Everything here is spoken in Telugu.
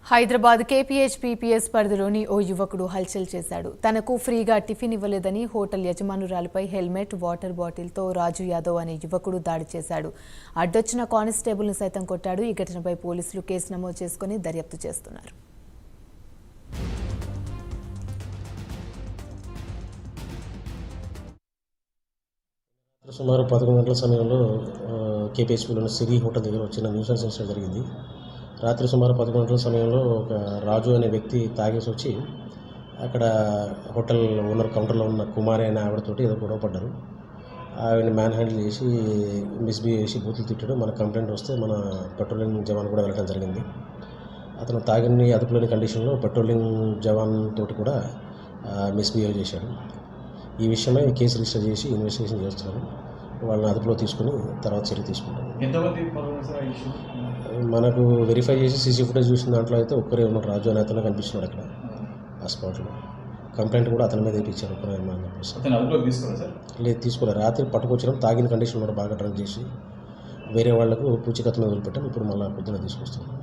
హైదరాబాద్ కేపీహెచ్పీపీఎస్ పరిధిలోని ఓ యువకుడు హల్చల్ చేశాడు. తనకు ఫ్రీగా టిఫిన్ ఇవ్వలేదని హోటల్ యజమానురాలిపై హెల్మెట్, వాటర్ బాటిల్తో రాజు యాదవ్ అనే యువకుడు దాడి చేశాడు. అడ్డొచ్చిన కానిస్టేబుల్ను సైతం కొట్టాడు. ఈ ఘటనపై పోలీసులు కేసు నమోదు చేసుకుని దర్యాప్తు చేస్తున్నారు. సుమారు 11 గంటల సమయంలో కేపీహెచ్పీలోని సిరి హోటల్ దగ్గర వచ్చిన న్యూసెన్స్ ఇన్సిడెంట్ జరిగింది. రాత్రి సుమారు 11 గంటల సమయంలో ఒక రాజు అనే వ్యక్తి తాగేసి వచ్చి అక్కడ హోటల్ ఓనర్ కౌంటర్లో ఉన్న కుమారి అనే ఆవిడతోటి ఏదో గొడవ పడ్డారు. ఆవిడని మ్యాన్ హ్యాండిల్ చేసి మిస్బిహేవ్ చేసి బూతులు తిట్టడం, మన కంప్లైంట్ వస్తే మన పెట్రోలింగ్ జవాన్ కూడా వెళ్ళడం జరిగింది. అతను తాగిని అదుపులోని కండిషన్లో పెట్రోలింగ్ జవాన్ తోటి కూడా మిస్బిహేవ్ చేశాడు. ఈ విషయమై కేసు రిజిస్టర్ చేసి ఇన్వెస్టిగేషన్ చేస్తున్నాను. వాళ్ళని అదుపులో తీసుకుని తర్వాత చర్య తీసుకుంటాం. మనకు వెరిఫై చేసి సీసీ ఫుటేజ్ చూసిన దాంట్లో అయితే ఒక్కరే ఉన్నాడు, రాజు అనే అతను కనిపిస్తున్నాడు అక్కడ ఆ స్పాట్లో. కంప్లైంట్ కూడా అతని మీద ఇప్పించారు. లేదు, తీసుకోలేదు. రాత్రి పట్టుకొచ్చినాం, తాగిన కండిషన్ కూడా బాగా డ్రంక్ చేసి వేరే వాళ్లకు పూచికత్తు మీద వదిలిపెట్టాం. ఇప్పుడు మళ్ళీ పొద్దున తీసుకొస్తాం.